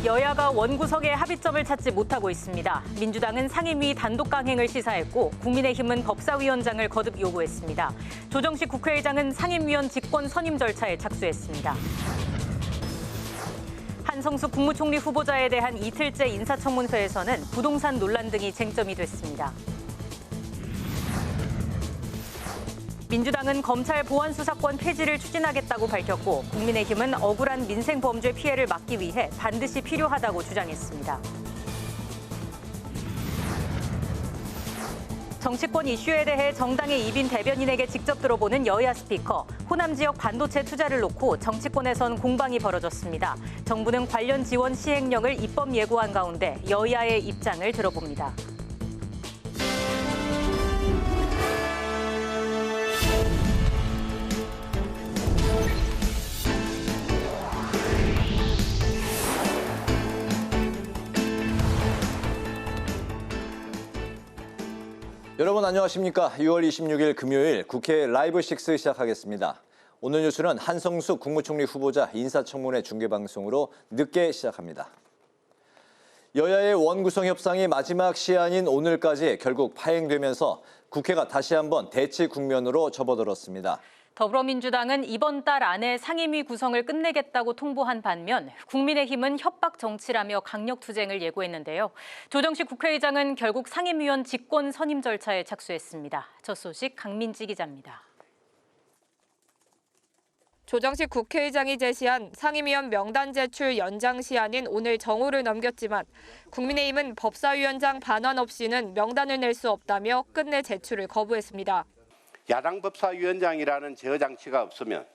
여야가 원구성의 합의점을 찾지 못하고 있습니다. 민주당은 상임위 단독 강행을 시사했고 국민의힘은 법사위원장을 거듭 요구했습니다. 조정식 국회의장은 상임위원 직권 선임 절차에 착수했습니다. 한성수 국무총리 후보자에 대한 이틀째 인사청문회에서는 부동산 논란 등이 쟁점이 됐습니다. 민주당은 검찰 보안수사권 폐지를 추진하겠다고 밝혔고 국민의힘은 억울한 민생범죄 피해를 막기 위해 반드시 필요하다고 주장했습니다. 정치권 이슈에 대해 정당의 이빈 대변인에게 직접 들어보는 여야 스피커. 호남 지역 반도체 투자를 놓고 정치권에선 공방이 벌어졌습니다. 정부는 관련 지원 시행령을 입법 예고한 가운데 여야의 입장을 들어봅니다. 여러분 안녕하십니까? 6월 26일 금요일 국회 라이브 6 시작하겠습니다. 오늘 뉴스는 한성수 국무총리 후보자 인사청문회 중계방송으로 늦게 시작합니다. 여야의 원구성 협상이 마지막 시한인 오늘까지 결국 파행되면서 국회가 다시 한번 대치 국면으로 접어들었습니다. 더불어민주당은 이번 달 안에 상임위 구성을 끝내겠다고 통보한 반면 국민의힘은 협박 정치라며 강력 투쟁을 예고했는데요. 조정식 국회의장은 결국 상임위원 직권 선임 절차에 착수했습니다. 첫 소식 강민지 기자입니다. 조정식 국회의장이 제시한 상임위원 명단 제출 연장 시한인 오늘 정오를 넘겼지만 국민의힘은 법사위원장 반환 없이는 명단을 낼 수 없다며 끝내 제출을 거부했습니다. 야당 법사위원장이라는 제어 장치가 없으면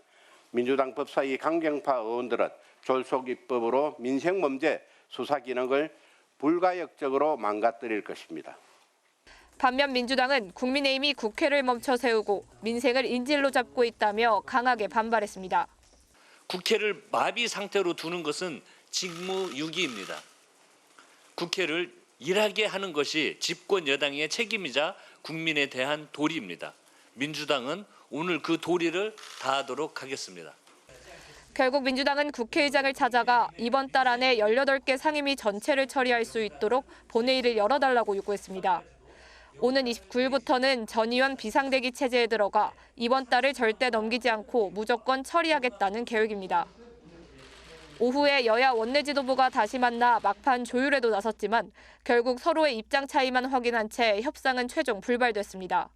민주당 법사위 강경파 의원들은 졸속 입법으로 민생범죄 수사 기능을 불가역적으로 망가뜨릴 것입니다. 반면 민주당은 국민의힘이 국회를 멈춰 세우고 민생을 인질로 잡고 있다며 강하게 반발했습니다. 국회를 마비 상태로 두는 것은 직무유기입니다. 국회를 일하게 하는 것이 집권 여당의 책임이자 국민에 대한 도리입니다. 민주당은 오늘 그 도리를 다하도록 하겠습니다. 결국 민주당은 국회의장을 찾아가 이번 달 안에 18개 상임위 전체를 처리할 수 있도록 본회의를 열어달라고 요구했습니다. 오는 29일부터는 전 의원 비상대기 체제에 들어가 이번 달을 절대 넘기지 않고 무조건 처리하겠다는 계획입니다. 오후에 여야 원내 지도부가 다시 만나 막판 조율에도 나섰지만 결국 서로의 입장 차이만 확인한 채 협상은 최종 불발됐습니다.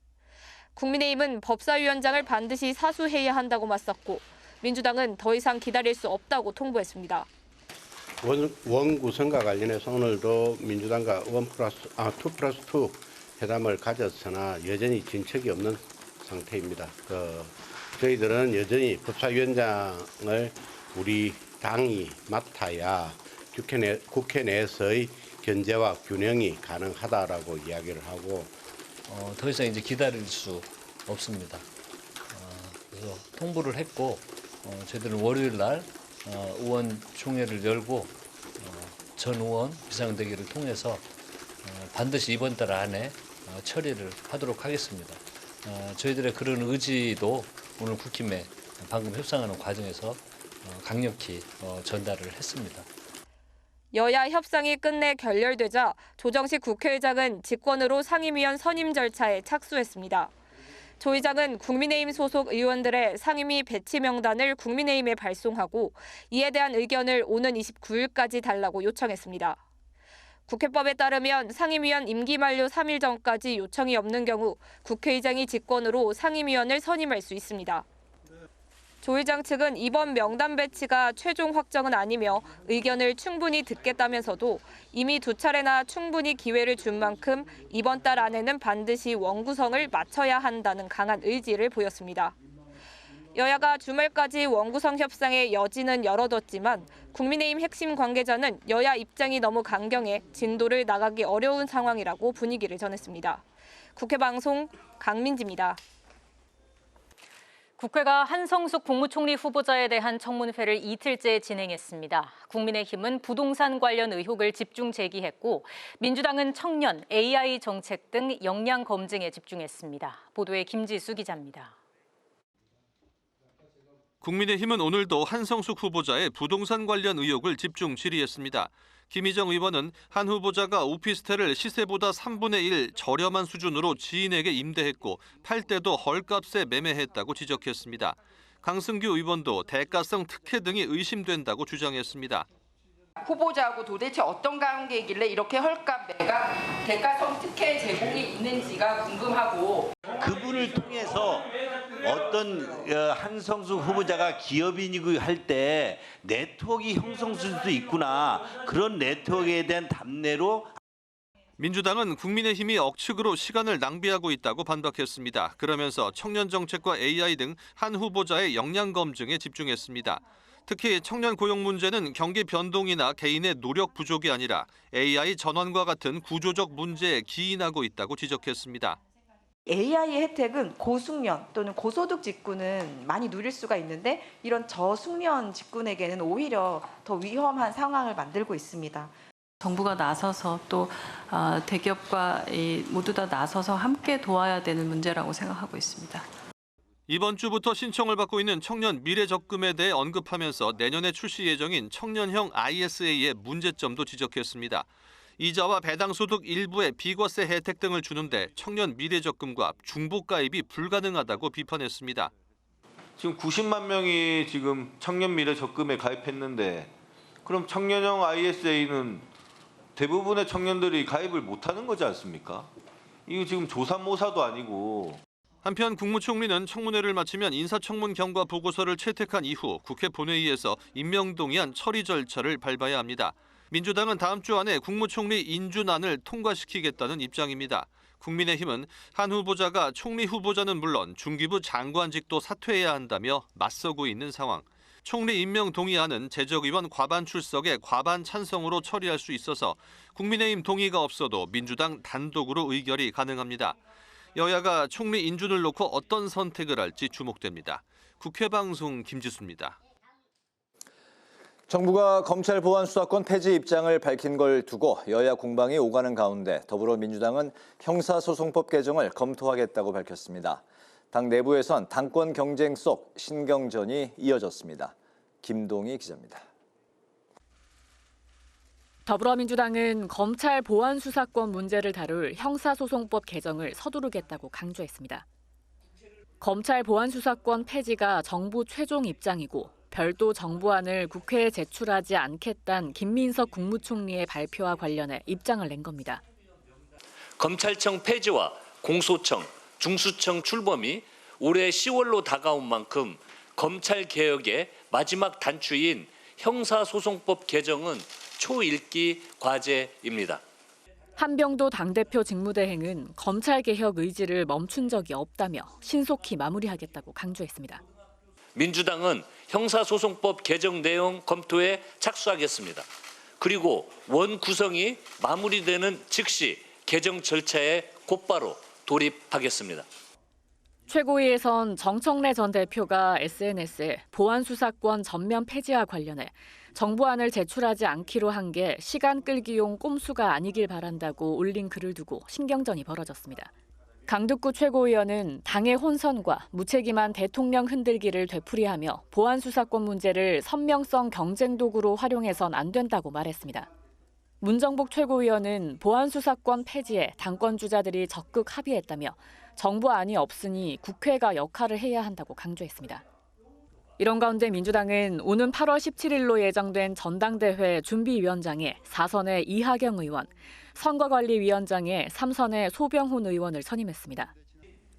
국민의힘은 법사위원장을 반드시 사수해야 한다고 맞섰고 민주당은 더 이상 기다릴 수 없다고 통보했습니다. 원구성과 관련해서 오늘도 민주당과 2+2 회담을 가졌으나 여전히 진척이 없는 상태입니다. 저희들은 여전히 법사위원장을 우리 당이 맡아야 국회 내에서의 견제와 균형이 가능하다라고 이야기를 하고 더 이상 이제 기다릴 수 없습니다. 그래서 통보를 했고 저희들은 월요일 날 의원총회를 열고 전 의원 비상대기를 통해서 반드시 이번 달 안에 처리를 하도록 하겠습니다. 저희들의 그런 의지도 오늘 국힘에 방금 협상하는 과정에서 강력히 전달을 했습니다. 여야 협상이 끝내 결렬되자 조정식 국회의장은 직권으로 상임위원 선임 절차에 착수했습니다. 조 의장은 국민의힘 소속 의원들의 상임위 배치 명단을 국민의힘에 발송하고 이에 대한 의견을 오는 29일까지 달라고 요청했습니다. 국회법에 따르면 상임위원 임기 만료 3일 전까지 요청이 없는 경우 국회의장이 직권으로 상임위원을 선임할 수 있습니다. 조 의장 측은 이번 명단 배치가 최종 확정은 아니며 의견을 충분히 듣겠다면서도 이미 2차례나 충분히 기회를 준 만큼 이번 달 안에는 반드시 원구성을 마쳐야 한다는 강한 의지를 보였습니다. 여야가 주말까지 원구성 협상의 여지는 열어뒀지만 국민의힘 핵심 관계자는 여야 입장이 너무 강경해 진도를 나가기 어려운 상황이라고 분위기를 전했습니다. 국회 방송 강민지입니다. 국회가 한성숙 국무총리 후보자에 대한 청문회를 이틀째 진행했습니다. 국민의힘은 부동산 관련 의혹을 집중 제기했고 민주당은 청년, AI 정책 등 역량 검증에 집중했습니다. 보도에 김지수 기자입니다. 국민의힘은 오늘도 한성숙 후보자의 부동산 관련 의혹을 집중 질의했습니다. 김희정 의원은 한 후보자가 오피스텔을 시세보다 3분의 1 저렴한 수준으로 지인에게 임대했고 팔 때도 헐값에 매매했다고 지적했습니다. 강승규 의원도 대가성 특혜 등이 의심된다고 주장했습니다. 후보자하고 도대체 어떤 관계이길래 이렇게 헐값 매각, 대가성 특혜 제공이 있는지가 궁금하고, 그분을 통해서 어떤 한성숙 후보자가 기업인이고 할 때 네트워크 형성될 수도 있구나, 그런 네트워크에 대한 답례로. 민주당은 국민의힘이 억측으로 시간을 낭비하고 있다고 반박했습니다. 그러면서 청년 정책과 AI 등 한 후보자의 역량 검증에 집중했습니다. 특히 청년 고용 문제는 경기 변동이나 개인의 노력 부족이 아니라 AI 전환과 같은 구조적 문제에 기인하고 있다고 지적했습니다. AI의 혜택은 고숙련 또는 고소득 직군은 많이 누릴 수가 있는데 이런 저숙련 직군에게는 오히려 더 위험한 상황을 만들고 있습니다. 정부가 나서서 또 대기업과 모두 다 나서서 함께 도와야 되는 문제라고 생각하고 있습니다. 이번 주부터 신청을 받고 있는 청년 미래적금에 대해 언급하면서 내년에 출시 예정인 청년형 ISA의 문제점도 지적했습니다. 이자와 배당소득 일부의 비과세 혜택 등을 주는데 청년 미래적금과 중복가입이 불가능하다고 비판했습니다. 지금 90만 명이 지금 청년 미래적금에 가입했는데 그럼 청년형 ISA는 대부분의 청년들이 가입을 못하는 거지 않습니까? 이거 지금 조삼모사도 아니고. 한편 국무총리는 청문회를 마치면 인사청문 경과 보고서를 채택한 이후 국회 본회의에서 임명동의안 처리 절차를 밟아야 합니다. 민주당은 다음 주 안에 국무총리 인준안을 통과시키겠다는 입장입니다. 국민의힘은 한 후보자가 총리 후보자는 물론 중기부 장관직도 사퇴해야 한다며 맞서고 있는 상황. 총리 임명 동의안은 재적의원 과반 출석에 과반 찬성으로 처리할 수 있어서 국민의힘 동의가 없어도 민주당 단독으로 의결이 가능합니다. 여야가 총리 인준을 놓고 어떤 선택을 할지 주목됩니다. 국회방송 김지수입니다. 정부가 검찰 보안 수사권 폐지 입장을 밝힌 걸 두고 여야 공방이 오가는 가운데 더불어민주당은 형사소송법 개정을 검토하겠다고 밝혔습니다. 당 내부에선 당권 경쟁 속 신경전이 이어졌습니다. 김동희 기자입니다. 더불어민주당은 검찰 보안 수사권 문제를 다룰 형사소송법 개정을 서두르겠다고 강조했습니다. 검찰 보안 수사권 폐지가 정부 최종 입장이고 별도 정부안을 국회에 제출하지 않겠다는 김민석 국무총리의 발표와 관련해 입장을 낸 겁니다. 검찰청 폐지와 공소청, 중수청 출범이 올해 10월로 다가온 만큼 검찰 개혁의 마지막 단추인 형사소송법 개정은 초일기 과제입니다. 한병도 당대표 직무대행은 검찰개혁 의지를 멈춘 적이 없다며 신속히 마무리하겠다고 강조했습니다. 민주당은 형사소송법 개정 내용 검토에 착수하겠습니다. 그리고 원 구성이 마무리되는 즉시 개정 절차에 곧바로 돌입하겠습니다. 최고위에선 정청래 전 대표가 SNS에 보안 수사권 전면 폐지와 관련해 정부안을 제출하지 않기로 한 게 시간 끌기용 꼼수가 아니길 바란다고 올린 글을 두고 신경전이 벌어졌습니다. 강득구 최고위원은 당의 혼선과 무책임한 대통령 흔들기를 되풀이하며 보안 수사권 문제를 선명성 경쟁 도구로 활용해선 안 된다고 말했습니다. 문정복 최고위원은 보안 수사권 폐지에 당권 주자들이 적극 합의했다며 정부안이 없으니 국회가 역할을 해야 한다고 강조했습니다. 이런 가운데 민주당은 오는 8월 17일로 예정된 전당대회 준비위원장에 4선의 이하경 의원, 선거관리위원장에 3선의 소병훈 의원을 선임했습니다.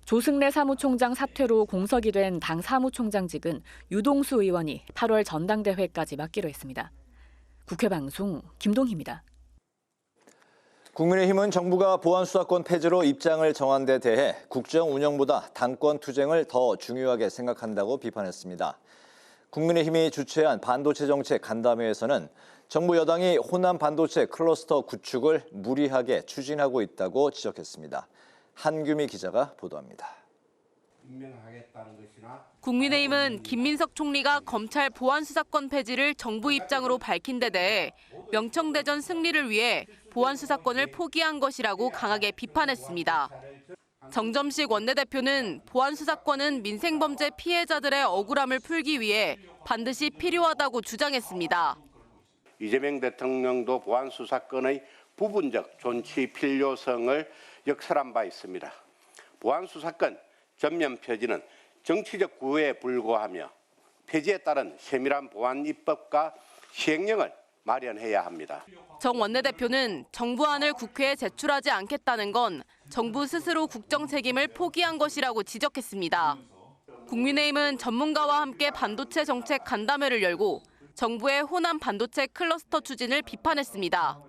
조승래 사무총장 사퇴로 공석이 된 당 사무총장직은 유동수 의원이 8월 전당대회까지 맡기로 했습니다. 국회방송 김동희입니다. 국민의힘은 정부가 보안 수사권 폐지로 입장을 정한 데 대해 국정 운영보다 당권 투쟁을 더 중요하게 생각한다고 비판했습니다. 국민의힘이 주최한 반도체 정책 간담회에서는 정부 여당이 호남 반도체 클러스터 구축을 무리하게 추진하고 있다고 지적했습니다. 한규미 기자가 보도합니다. 국민의힘은 김민석 총리가 검찰 보안 수사권 폐지를 정부 입장으로 밝힌 데 대해 명청대전 승리를 위해 보안 수사권을 포기한 것이라고 강하게 비판했습니다. 정점식 원내대표는 보안수사권은 민생범죄 피해자들의 억울함을 풀기 위해 반드시 필요하다고 주장했습니다. 이재명 대통령도 보안수사권의 부분적 존치 필요성을 역설한 바 있습니다. 보안수사권 전면 폐지는 정치적 구애에 불과하며 폐지에 따른 세밀한 보안 입법과 시행령을 마련해야 합니다. 정 원내대표는 정부안을 국회에 제출하지 않겠다는 건 정부 스스로 국정 책임을 포기한 것이라고 지적했습니다. 국민의힘은 전문가와 함께 반도체 정책 간담회를 열고 정부의 호남 반도체 클러스터 추진을 비판했습니다.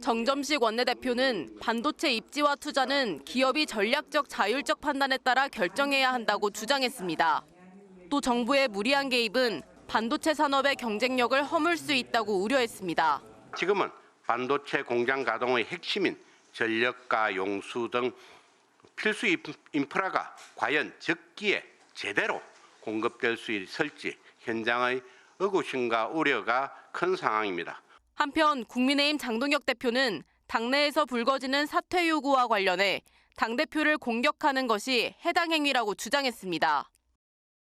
정점식 원내대표는 반도체 입지와 투자는 기업이 전략적 자율적 판단에 따라 결정해야 한다고 주장했습니다. 또 정부의 무리한 개입은 반도체 산업의 경쟁력을 허물 수 있다고 우려했습니다. 지금은 반도체 공장 가동의 핵심인 전력과 용수 등 필수 인프라가 과연 적기에 제대로 공급될 수 있을지 현장의 의구심과 우려가 큰 상황입니다. 한편 국민의힘 장동혁 대표는 당내에서 불거지는 사퇴 요구와 관련해 당대표를 공격하는 것이 해당 행위라고 주장했습니다.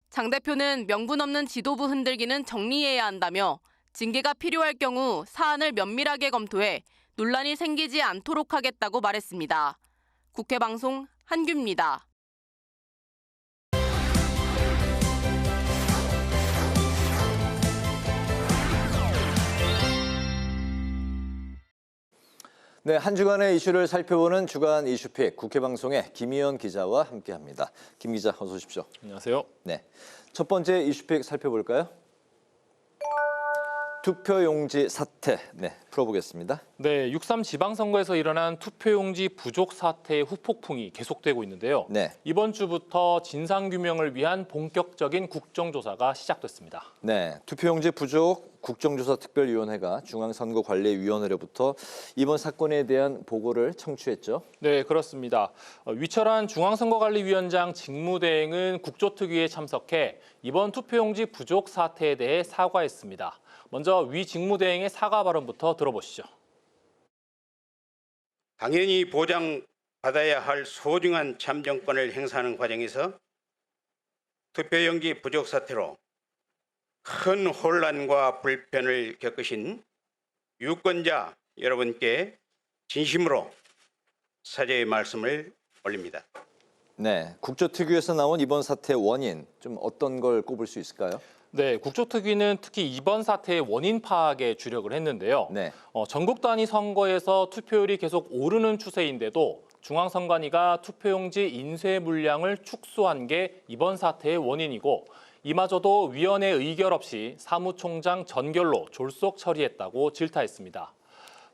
장 대표는 명분 없는 지도부 흔들기는 정리해야 한다며 징계가 필요할 경우 사안을 면밀하게 검토해 논란이 생기지 않도록 하겠다고 말했습니다. 국회 방송 한규입니다. 네, 한 주간의 이슈를 살펴보는 주간 이슈픽 국회 방송의 김희연 기자와 함께합니다. 김 기자, 어서 오십시오. 안녕하세요. 네, 첫 번째 이슈픽 살펴볼까요? 투표용지 사태, 풀어보겠습니다. 네, 6.3 지방선거에서 일어난 투표용지 부족 사태의 후폭풍이 계속되고 있는데요. 이번 주부터 진상규명을 위한 본격적인 국정조사가 시작됐습니다. 네, 투표용지 부족 국정조사특별위원회가 중앙선거관리위원회로부터 이번 사건에 대한 보고를 청취했죠. 네, 그렇습니다. 위철한 중앙선거관리위원장 직무대행은 국조특위에 참석해 이번 투표용지 부족 사태에 대해 사과했습니다. 먼저 위 직무대행의 사과 발언부터 들어보시죠. 당연히 보장받아야 할 소중한 참정권을 행사하는 과정에서 투표용지 부족 사태로 큰 혼란과 불편을 겪으신 유권자 여러분께 진심으로 사죄의 말씀을 올립니다. 네, 국조특위에서 나온 이번 사태의 원인, 좀 어떤 걸 꼽을 수 있을까요? 네, 국조특위는 특히 이번 사태의 원인 파악에 주력을 했는데요. 전국 단위 선거에서 투표율이 계속 오르는 추세인데도 중앙선관위가 투표용지 인쇄 물량을 축소한 게 이번 사태의 원인이고 이마저도 위원회 의결 없이 사무총장 전결로 졸속 처리했다고 질타했습니다.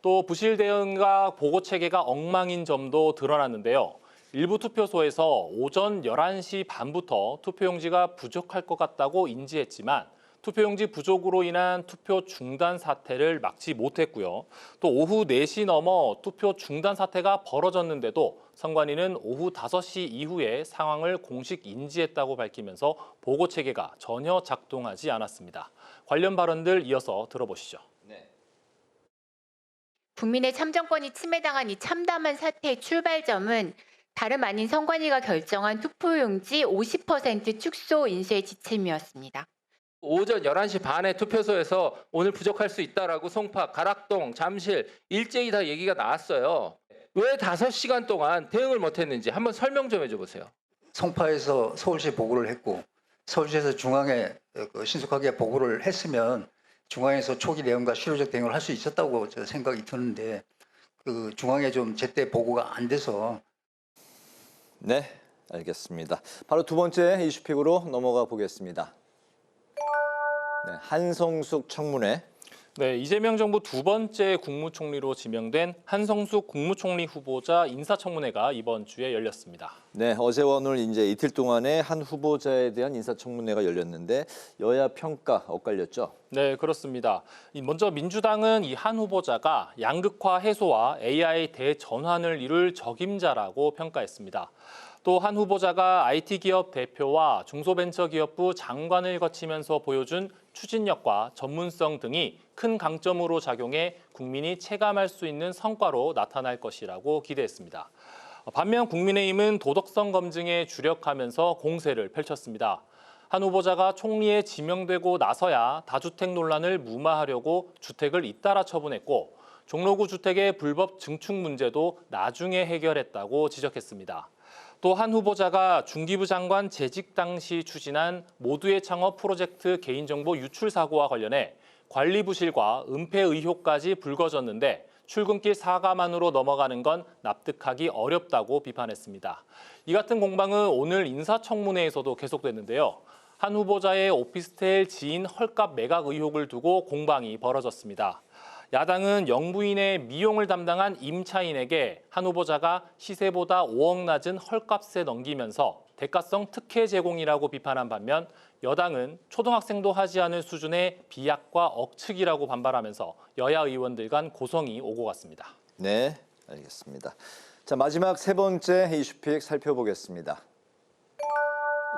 또 부실 대응과 보고 체계가 엉망인 점도 드러났는데요. 일부 투표소에서 오전 11시 반부터 투표용지가 부족할 것 같다고 인지했지만 투표용지 부족으로 인한 투표 중단 사태를 막지 못했고요. 또 오후 4시 넘어 투표 중단 사태가 벌어졌는데도 선관위는 오후 5시 이후에 상황을 공식 인지했다고 밝히면서 보고 체계가 전혀 작동하지 않았습니다. 관련 발언들 이어서 들어보시죠. 국민의 참정권이 침해당한 이 참담한 사태의 출발점은 다름 아닌 선관위가 결정한 투표용지 50% 축소 인쇄 지침이었습니다. 오전 11시 반에 투표소에서 오늘 부족할 수 있다라고 송파, 가락동, 잠실 일제히 다 얘기가 나왔어요. 왜 5시간 동안 대응을 못했는지 한번 설명 좀 해줘 보세요. 송파에서 서울시에 보고를 했고 서울시에서 중앙에 신속하게 보고를 했으면 중앙에서 초기 대응과 실효적 대응을 할 수 있었다고 생각이 드는데 그 중앙에 좀 제때 보고가 안 돼서. 네, 알겠습니다. 바로 두 번째 이슈픽으로 넘어가 보겠습니다. 네, 한성숙 청문회. 네, 이재명 정부 두 번째 국무총리로 지명된 한성숙 국무총리 후보자 인사청문회가 이번 주에 열렸습니다. 네, 어제와 오늘 이제 이틀 동안에 한 후보자에 대한 인사청문회가 열렸는데 여야 평가 엇갈렸죠? 네, 그렇습니다. 먼저 민주당은 이 한 후보자가 양극화 해소와 AI 대전환을 이룰 적임자라고 평가했습니다. 또 한 후보자가 IT기업 대표와 중소벤처기업부 장관을 거치면서 보여준 추진력과 전문성 등이 큰 강점으로 작용해 국민이 체감할 수 있는 성과로 나타날 것이라고 기대했습니다. 반면 국민의힘은 도덕성 검증에 주력하면서 공세를 펼쳤습니다. 한 후보자가 총리에 지명되고 나서야 다주택 논란을 무마하려고 주택을 잇따라 처분했고 종로구 주택의 불법 증축 문제도 나중에 해결했다고 지적했습니다. 또 한 후보자가 중기부 장관 재직 당시 추진한 모두의 창업 프로젝트 개인정보 유출 사고와 관련해 관리 부실과 은폐 의혹까지 불거졌는데 출근길 사과만으로 넘어가는 건 납득하기 어렵다고 비판했습니다. 이 같은 공방은 오늘 인사청문회에서도 계속됐는데요. 한 후보자의 오피스텔 지인 헐값 매각 의혹을 두고 공방이 벌어졌습니다. 야당은 영부인의 미용을 담당한 임차인에게 한 후보자가 시세보다 5억 낮은 헐값에 넘기면서 대가성 특혜 제공이라고 비판한 반면 여당은 초등학생도 하지 않을 수준의 비약과 억측이라고 반발하면서 여야 의원들 간 고성이 오고 갔습니다. 네, 알겠습니다. 자, 마지막 세 번째 이슈픽 살펴보겠습니다.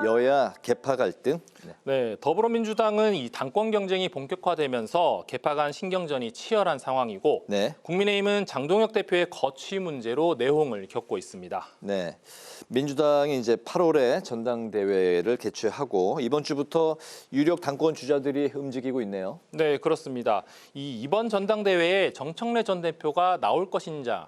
여야 개파 갈등. 네, 더불어민주당은 이 당권 경쟁이 본격화되면서 개파 간 신경전이 치열한 상황이고 국민의힘은 장동혁 대표의 거취 문제로 내홍을 겪고 있습니다. 네, 민주당이 이제 8월에 전당대회를 개최하고 이번 주부터 유력 당권 주자들이 움직이고 있네요. 네, 그렇습니다. 이번 전당대회에 정청래 전 대표가 나올 것이냐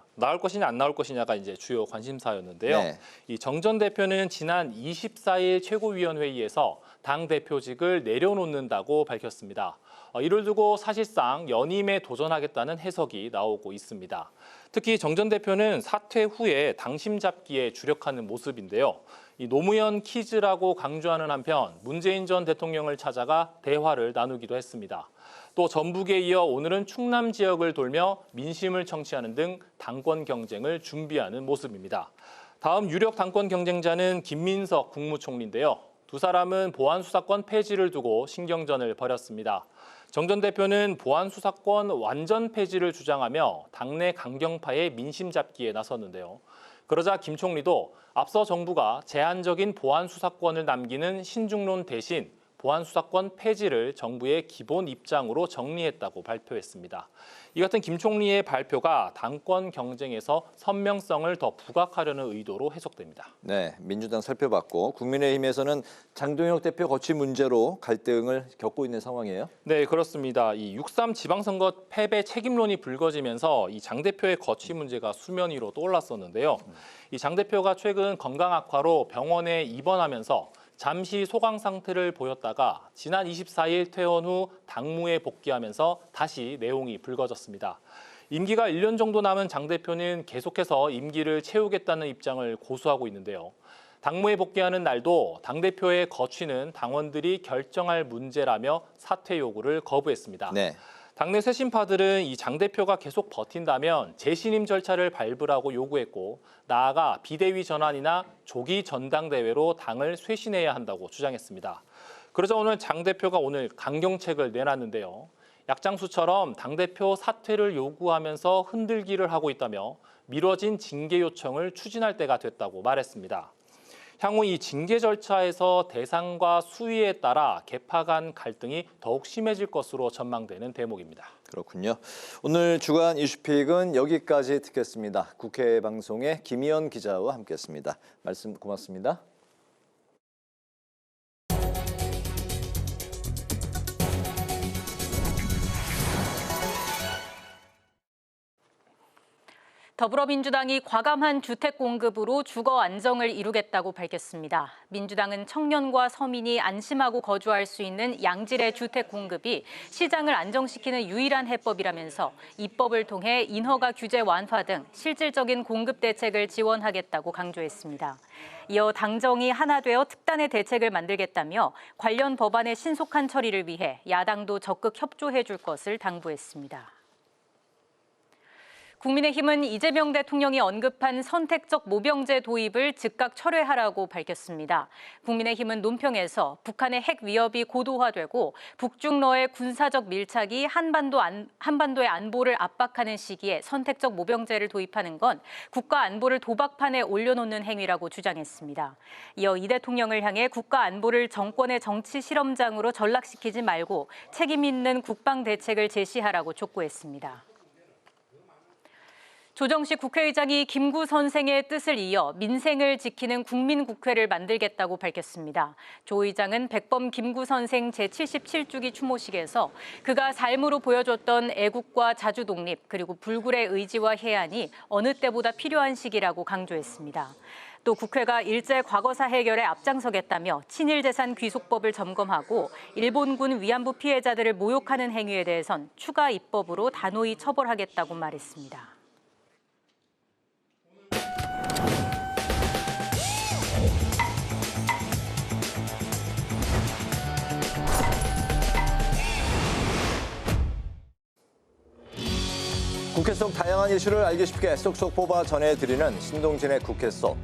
안 나올 것이냐가 이제 주요 관심사였는데요. 이 정 전 대표는 지난 24일 최고위원회의에서 당 대표직을 내려놓는다고 밝혔습니다. 이를 두고 사실상 연임에 도전하겠다는 해석이 나오고 있습니다. 특히 정 전 대표는 사퇴 후에 당심 잡기에 주력하는 모습인데요. 이 노무현 퀴즈라고 강조하는 한편 문재인 전 대통령을 찾아가 대화를 나누기도 했습니다. 또 전북에 이어 오늘은 충남 지역을 돌며 민심을 청취하는 등 당권 경쟁을 준비하는 모습입니다. 다음 유력 당권 경쟁자는 김민석 국무총리인데요. 두 사람은 보안수사권 폐지를 두고 신경전을 벌였습니다. 정 전 대표는 보안수사권 완전 폐지를 주장하며 당내 강경파의 민심 잡기에 나섰는데요. 그러자 김 총리도 앞서 정부가 제한적인 보안수사권을 남기는 신중론 대신 보안수사권 폐지를 정부의 기본 입장으로 정리했다고 발표했습니다. 이 같은 김 총리의 발표가 당권 경쟁에서 선명성을 더 부각하려는 의도로 해석됩니다. 네, 민주당 살펴봤고 국민의힘에서는 장동혁 대표 거취 문제로 갈등을 겪고 있는 상황이에요. 네, 그렇습니다. 이 6.3 지방선거 패배 책임론이 불거지면서 이 장 대표의 거취 문제가 수면 위로 떠올랐었는데요. 이 장 대표가 최근 건강 악화로 병원에 입원하면서 잠시 소강 상태를 보였다가 지난 24일 퇴원 후 당무에 복귀하면서 다시 내홍이 불거졌습니다. 임기가 1년 정도 남은 장 대표는 계속해서 임기를 채우겠다는 입장을 고수하고 있는데요. 당무에 복귀하는 날도 당대표의 거취는 당원들이 결정할 문제라며 사퇴 요구를 거부했습니다. 당내 쇄신파들은 이 장 대표가 계속 버틴다면 재신임 절차를 밟으라고 요구했고 나아가 비대위 전환이나 조기 전당대회로 당을 쇄신해야 한다고 주장했습니다. 그러자 오늘 장 대표가 오늘 강경책을 내놨는데요. 약장수처럼 당대표 사퇴를 요구하면서 흔들기를 하고 있다며 미뤄진 징계 요청을 추진할 때가 됐다고 말했습니다. 향후 이 징계 절차에서 대상과 수위에 따라 개파 간 갈등이 더욱 심해질 것으로 전망되는 대목입니다. 그렇군요. 오늘 주간 이슈픽은 여기까지 듣겠습니다. 국회 방송의 김희연 기자와 함께했습니다. 말씀 고맙습니다. 더불어민주당이 과감한 주택 공급으로 주거 안정을 이루겠다고 밝혔습니다. 민주당은 청년과 서민이 안심하고 거주할 수 있는 양질의 주택 공급이 시장을 안정시키는 유일한 해법이라면서 입법을 통해 인허가 규제 완화 등 실질적인 공급 대책을 지원하겠다고 강조했습니다. 이어 당정이 하나 되어 특단의 대책을 만들겠다며 관련 법안의 신속한 처리를 위해 야당도 적극 협조해 줄 것을 당부했습니다. 국민의힘은 이재명 대통령이 언급한 선택적 모병제 도입을 즉각 철회하라고 밝혔습니다. 국민의힘은 논평에서 북한의 핵 위협이 고도화되고 북중러의 군사적 밀착이 한반도의 안보를 압박하는 시기에 선택적 모병제를 도입하는 건 국가 안보를 도박판에 올려놓는 행위라고 주장했습니다. 이어 이 대통령을 향해 국가 안보를 정권의 정치 실험장으로 전락시키지 말고 책임 있는 국방 대책을 제시하라고 촉구했습니다. 조정식 국회의장이 김구 선생의 뜻을 이어 민생을 지키는 국민국회를 만들겠다고 밝혔습니다. 조 의장은 백범 김구 선생 제77주기 추모식에서 그가 삶으로 보여줬던 애국과 자주독립 그리고 불굴의 의지와 해안이 어느 때보다 필요한 시기라고 강조했습니다. 또 국회가 일제 과거사 해결에 앞장서겠다며 친일재산 귀속법을 점검하고 일본군 위안부 피해자들을 모욕하는 행위에 대해선 추가 입법으로 단호히 처벌하겠다고 말했습니다. 국회 속 다양한 이슈를 알기 쉽게 쏙쏙 뽑아 전해드리는 신동진의 국회 속.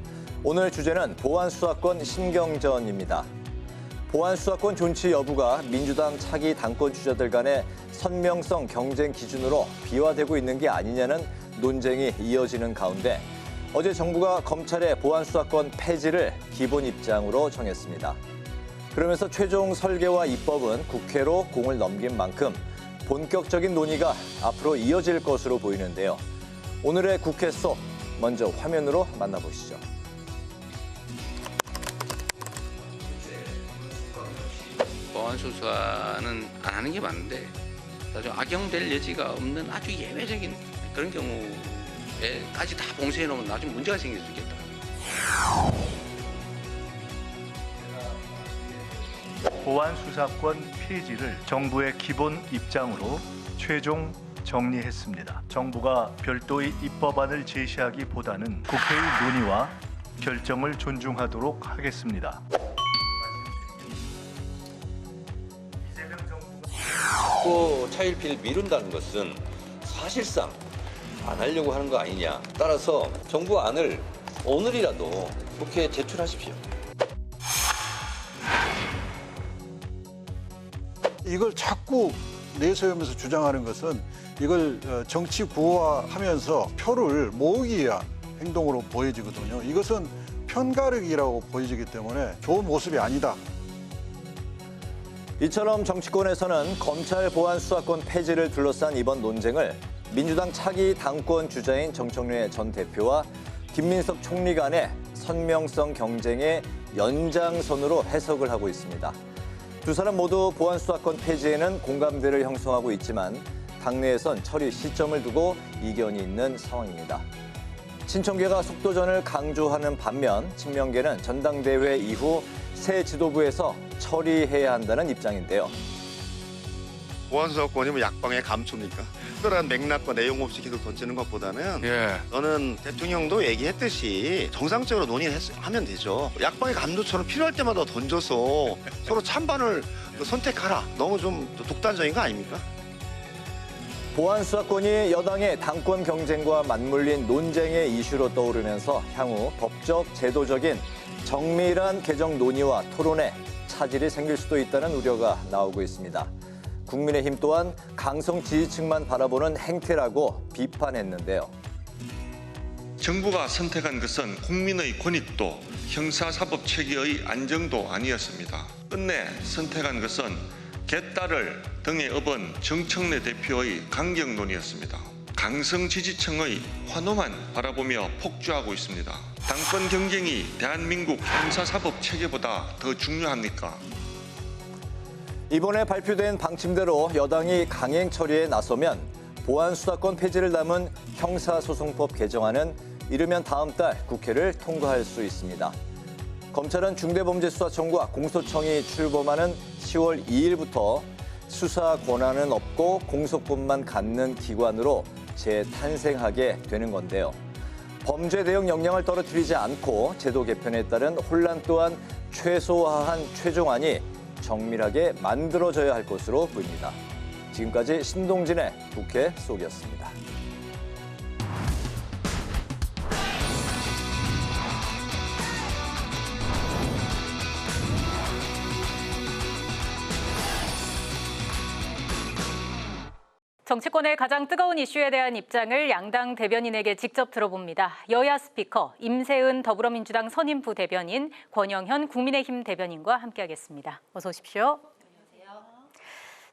오늘 주제는 보안수사권 신경전입니다. 보안수사권 존치 여부가 민주당 차기 당권 주자들 간의 선명성 경쟁 기준으로 비화되고 있는 게 아니냐는 논쟁이 이어지는 가운데 어제 정부가 검찰의 보안수사권 폐지를 기본 입장으로 정했습니다. 그러면서 최종 설계와 입법은 국회로 공을 넘긴 만큼 본격적인 논의가 앞으로 이어질 것으로 보이는데요. 오늘의 국회 속 먼저 화면으로 만나보시죠. 보안 수사는 안 하는 게 맞는데 나중에 악용될 여지가 없는 아주 예외적인 그런 경우에까지 다 봉쇄해 놓으면 나중에 문제가 생길 수 있겠다. 보안 수사권 폐지를 정부의 기본 입장으로 최종 정리했습니다. 정부가 별도의 입법안을 제시하기보다는 국회의 논의와 결정을 존중하도록 하겠습니다. 차일피일 미룬다는 것은 사실상 안 하려고 하는 거 아니냐. 따라서 정부 안을 오늘이라도 국회에 제출하십시오. 이걸 자꾸 내세우면서 주장하는 것은 이걸 정치 구호화하면서 표를 모으기 위한 행동으로 보여지거든요. 이것은 편가르기라고 보여지기 때문에 좋은 모습이 아니다. 이처럼 정치권에서는 검찰 보안 수사권 폐지를 둘러싼 이번 논쟁을 민주당 차기 당권 주자인 정청래 전 대표와 김민석 총리 간의 선명성 경쟁의 연장선으로 해석을 하고 있습니다. 두 사람 모두 보안 수사권 폐지에는 공감대를 형성하고 있지만 당내에선 처리 시점을 두고 이견이 있는 상황입니다. 친청계가 속도전을 강조하는 반면 친명계는 전당대회 이후 새 지도부에서 처리해야 한다는 입장인데요. 보안수사권이 뭐 약방의 감초입니까? 특별한 맥락과 내용 없이 계속 던지는 것보다는 저는 대통령도 얘기했듯이 정상적으로 논의하면 되죠. 약방의 감초처럼 필요할 때마다 던져서 서로 찬반을 선택하라. 너무 좀 독단적인 거 아닙니까? 보안 수사권이 여당의 당권 경쟁과 맞물린 논쟁의 이슈로 떠오르면서 향후 법적, 제도적인 정밀한 개정 논의와 토론에 차질이 생길 수도 있다는 우려가 나오고 있습니다. 국민의힘 또한 강성 지지층만 바라보는 행태라고 비판했는데요. 정부가 선택한 것은 국민의 권익도 형사사법 체계의 안정도 아니었습니다. 끝내 선택한 것은 개딸을 등에 업은 정청래 대표의 강경론이었습니다. 강성 지지층의 환호만 바라보며 폭주하고 있습니다. 당권 경쟁이 대한민국 형사사법 체계보다 더 중요합니까? 이번에 발표된 방침대로 여당이 강행 처리에 나서면 보안 수사권 폐지를 담은 형사소송법 개정안은 이르면 다음 달 국회를 통과할 수 있습니다. 검찰은 중대범죄수사청과 공소청이 출범하는 10월 2일부터 수사 권한은 없고 공소권만 갖는 기관으로 재탄생하게 되는 건데요. 범죄 대응 역량을 떨어뜨리지 않고 제도 개편에 따른 혼란 또한 최소화한 최종안이 정밀하게 만들어져야 할 것으로 보입니다. 지금까지 신동진의 국회 속이었습니다. 정치권의 가장 뜨거운 이슈에 대한 입장을 양당 대변인에게 직접 들어봅니다. 여야 스피커, 임세은 더불어민주당 선임부 대변인, 권영현 국민의힘 대변인과 함께하겠습니다. 어서 오십시오.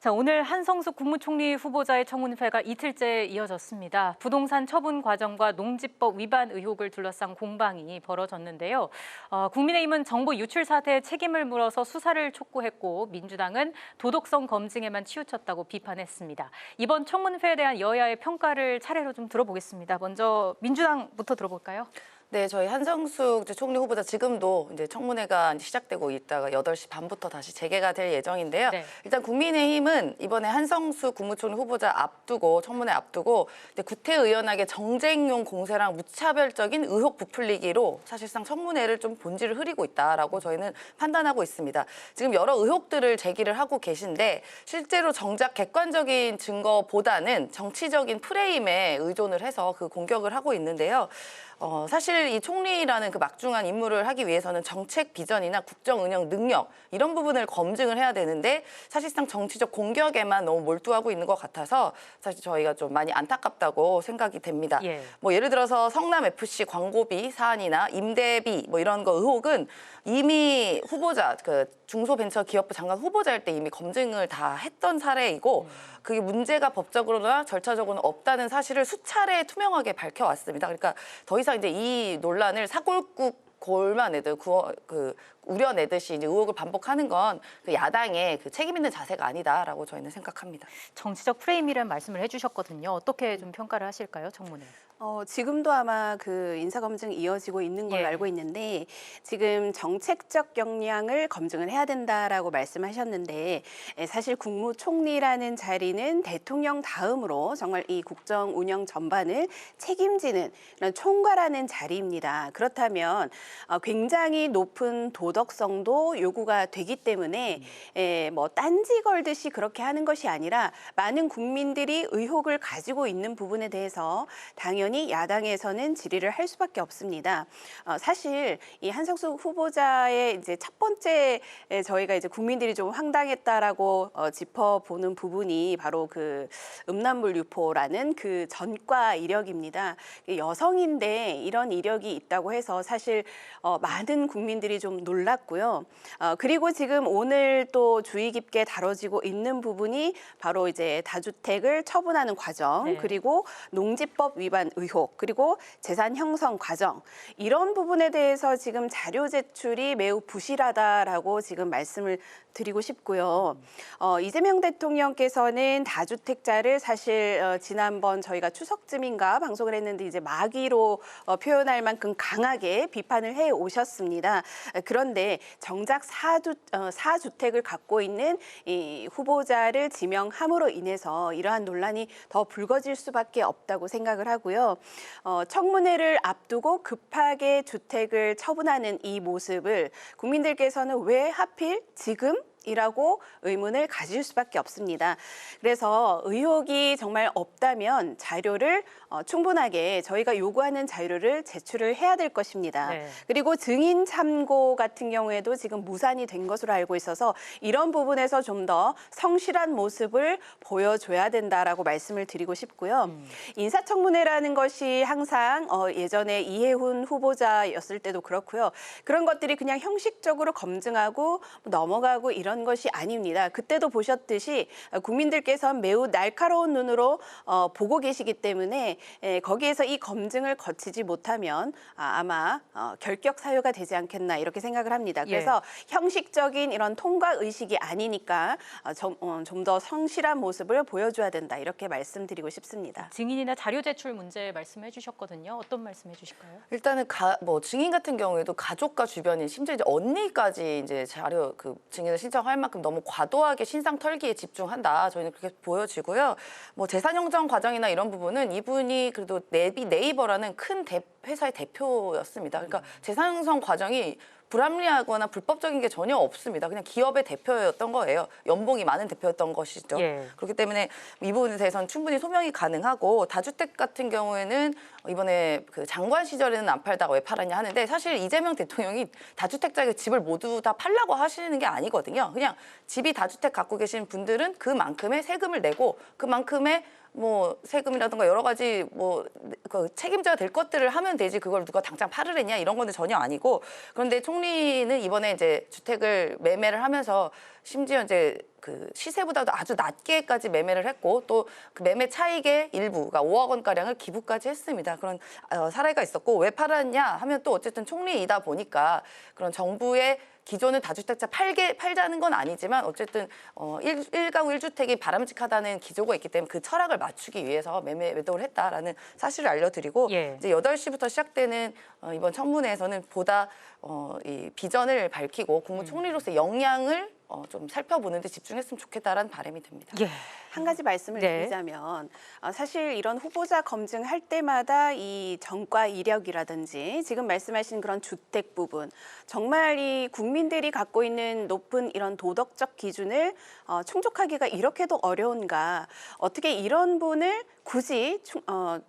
자, 오늘 한성숙 국무총리 후보자의 청문회가 이틀째 이어졌습니다. 부동산 처분 과정과 농지법 위반 의혹을 둘러싼 공방이 벌어졌는데요. 국민의힘은 정부 유출 사태에 책임을 물어서 수사를 촉구했고 민주당은 도덕성 검증에만 치우쳤다고 비판했습니다. 이번 청문회에 대한 여야의 평가를 차례로 좀 들어보겠습니다. 먼저 민주당부터 들어볼까요? 네, 저희 한성숙 총리 후보자 지금도 이제 청문회가 시작되고 있다가 8시 반부터 다시 재개가 될 예정인데요. 네. 일단 국민의힘은 이번에 한성숙 국무총리 후보자 앞두고 청문회 앞두고 구태의연하게 정쟁용 공세랑 무차별적인 의혹 부풀리기로 사실상 청문회를 좀 본질을 흐리고 있다라고 저희는 판단하고 있습니다. 지금 여러 의혹들을 제기를 하고 계신데 실제로 정작 객관적인 증거보다는 정치적인 프레임에 의존을 해서 그 공격을 하고 있는데요. 사실 이 총리라는 그 막중한 임무를 하기 위해서는 정책 비전이나 국정 운영 능력 이런 부분을 검증을 해야 되는데 사실상 정치적 공격에만 너무 몰두하고 있는 것 같아서 사실 저희가 좀 많이 안타깝다고 생각이 됩니다. 예. 뭐 예를 들어서 성남FC 광고비 사안이나 임대비 뭐 이런 거 의혹은 이미 후보자 그 중소벤처기업부 장관 후보자일 때 이미 검증을 다 했던 사례이고 그게 문제가 법적으로나 절차적으로는 없다는 사실을 수차례 투명하게 밝혀왔습니다. 그러니까 더 이상 이제 이 논란을 사골국 골마내듯 우려내듯이 이제 의혹을 반복하는 건 그 야당의 그 책임 있는 자세가 아니다라고 저희는 생각합니다. 정치적 프레임이라는 말씀을 해주셨거든요. 어떻게 좀 평가를 하실까요, 청문회? 지금도 아마 그 인사검증 이어지고 있는 걸로 알고 있는데 지금 정책적 역량을 검증을 해야 된다라고 말씀하셨는데 사실 국무총리라는 자리는 대통령 다음으로 정말 이 국정 운영 전반을 책임지는 그런 총괄하는 자리입니다. 그렇다면 굉장히 높은 도덕성도 요구가 되기 때문에 뭐 딴지 걸듯이 그렇게 하는 것이 아니라 많은 국민들이 의혹을 가지고 있는 부분에 대해서 당연히 야당에서는 질의를 할 수밖에 없습니다. 사실 이 한성숙 후보자의 이제 첫 번째 저희가 이제 국민들이 좀 황당했다라고 짚어보는 부분이 바로 그 음란물 유포라는 그 전과 이력입니다. 여성인데 이런 이력이 있다고 해서 사실 많은 국민들이 좀 놀랐고요. 그리고 지금 오늘 또 주의 깊게 다뤄지고 있는 부분이 바로 이제 다주택을 처분하는 과정, 네. 그리고 농지법 위반 의혹, 그리고 재산 형성 과정 이런 부분에 대해서 지금 자료 제출이 매우 부실하다라고 지금 말씀을 드리고 싶고요. 이재명 대통령께서는 다주택자를 사실 지난번 저희가 추석쯤인가 방송을 했는데 이제 마귀로 표현할 만큼 강하게 비판을 해 오셨습니다. 그런데 정작 사주택을 갖고 있는 이 후보자를 지명함으로 인해서 이러한 논란이 더 불거질 수밖에 없다고 생각을 하고요. 청문회를 앞두고 급하게 주택을 처분하는 이 모습을 국민들께서는 왜 하필 지금? 이라고 의문을 가질 수밖에 없습니다. 그래서 의혹이 정말 없다면 자료를 충분하게 저희가 요구하는 자료를 제출을 해야 될 것입니다. 네. 그리고 증인 참고 같은 경우에도 지금 무산이 된 것으로 알고 있어서 이런 부분에서 좀 더 성실한 모습을 보여줘야 된다라고 말씀을 드리고 싶고요. 인사청문회라는 것이 항상 예전에 이해훈 후보자였을 때도 그렇고요. 그런 것들이 그냥 형식적으로 검증하고 넘어가고 이런 것이 아닙니다. 그때도 보셨듯이 국민들께서는 매우 날카로운 눈으로 보고 계시기 때문에 거기에서 이 검증을 거치지 못하면 아마 결격 사유가 되지 않겠나 이렇게 생각을 합니다. 그래서 형식적인 이런 통과 의식이 아니니까 좀 더 성실한 모습을 보여줘야 된다 이렇게 말씀드리고 싶습니다. 증인이나 자료 제출 문제 말씀해 주셨거든요. 어떤 말씀해 주실까요? 일단은 뭐 증인 같은 경우에도 가족과 주변인 심지어 이제 언니까지 이제 자료 그 증인을 신청할 만큼 너무 과도하게 신상 털기에 집중한다. 저희는 그렇게 보여지고요. 뭐 재산 형성 과정이나 이런 부분은 이분이 그래도 네이버라는 큰 회사의 대표였습니다. 그러니까 재산 형성 과정이 불합리하거나 불법적인 게 전혀 없습니다. 그냥 기업의 대표였던 거예요. 연봉이 많은 대표였던 것이죠. 예. 그렇기 때문에 이 부분에 대해서는 충분히 소명이 가능하고 다주택 같은 경우에는 이번에 그 장관 시절에는 안 팔다가 왜 팔았냐 하는데 사실 이재명 대통령이 다주택자에게 집을 모두 다 팔라고 하시는 게 아니거든요. 그냥 집이 다주택 갖고 계신 분들은 그만큼의 세금을 내고 그만큼의 뭐 세금이라든가 여러 가지 뭐 그 책임져야 될 것들을 하면 되지 그걸 누가 당장 팔으랬냐 이런 건데 전혀 아니고 그런데 총리는 이번에 이제 주택을 매매를 하면서 심지어 이제 그 시세보다도 아주 낮게까지 매매를 했고 또 그 매매 차익의 일부가 5억 원가량을 기부까지 했습니다. 그런 사례가 있었고 왜 팔았냐 하면 또 어쨌든 총리이다 보니까 그런 정부의 기존의 다주택자 팔자는 건 아니지만 어쨌든 1가구 1주택이 바람직하다는 기조가 있기 때문에 그 철학을 맞추기 위해서 매도를 했다라는 사실을 알려드리고 이제 8시부터 시작되는 이번 청문회에서는 보다 이 비전을 밝히고 국무총리로서의 역량을 좀 살펴보는 데 집중했으면 좋겠다라는 바람이 듭니다. 한 가지 말씀을 드리자면 사실 이런 후보자 검증할 때마다 이 전과 이력이라든지 지금 말씀하신 그런 주택 부분 정말 이 국민들이 갖고 있는 높은 이런 도덕적 기준을 충족하기가 이렇게도 어려운가 어떻게 이런 분을 굳이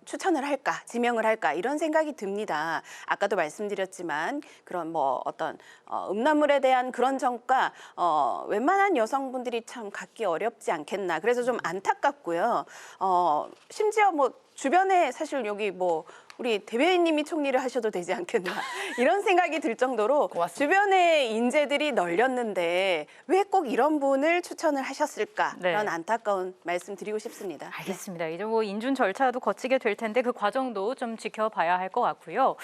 추천을 할까 지명을 할까 이런 생각이 듭니다. 아까도 말씀드렸지만 그런 뭐 어떤 음란물에 대한 그런 전과 웬만한 여성분들이 참 갖기 어렵지 않겠나 그래서 좀 안타깝고요. 심지어 뭐 주변에 사실 여기 뭐 우리 대변인님이 총리를 하셔도 되지 않겠나 이런 생각이 들 정도로 주변에 인재들이 널렸는데 왜 꼭 이런 분을 추천을 하셨을까 그런 안타까운 말씀 드리고 싶습니다. 알겠습니다. 이제 뭐 인준 절차도 거치게 될 텐데 그 과정도 좀 지켜봐야 할 것 같고요.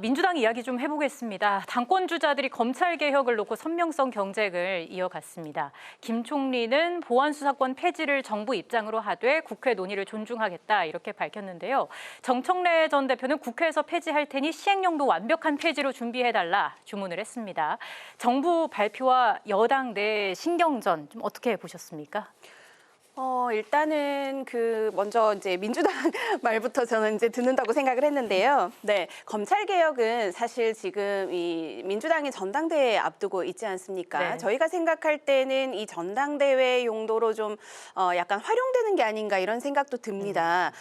민주당 이야기 좀 해보겠습니다. 당권 주자들이 검찰 개혁을 놓고 선명성 경쟁을 이어갔습니다. 김 총리는 보안 수사권 폐지를 정부 입장으로 하되 국회 논의를 존중하겠다 이렇게 밝혔는데요. 정청래 전 대표는 국회에서 폐지할 테니 시행령도 완벽한 폐지로 준비해달라 주문을 했습니다. 정부 발표와 여당 내 신경전 좀 어떻게 보셨습니까? 일단은 그 먼저 이제 민주당 말부터 저는 이제 듣는다고 생각을 했는데요. 네, 검찰 개혁은 사실 지금 이 민주당이 전당대회 앞두고 있지 않습니까? 저희가 생각할 때는 이 전당대회 용도로 좀 약간 활용되는 게 아닌가 이런 생각도 듭니다.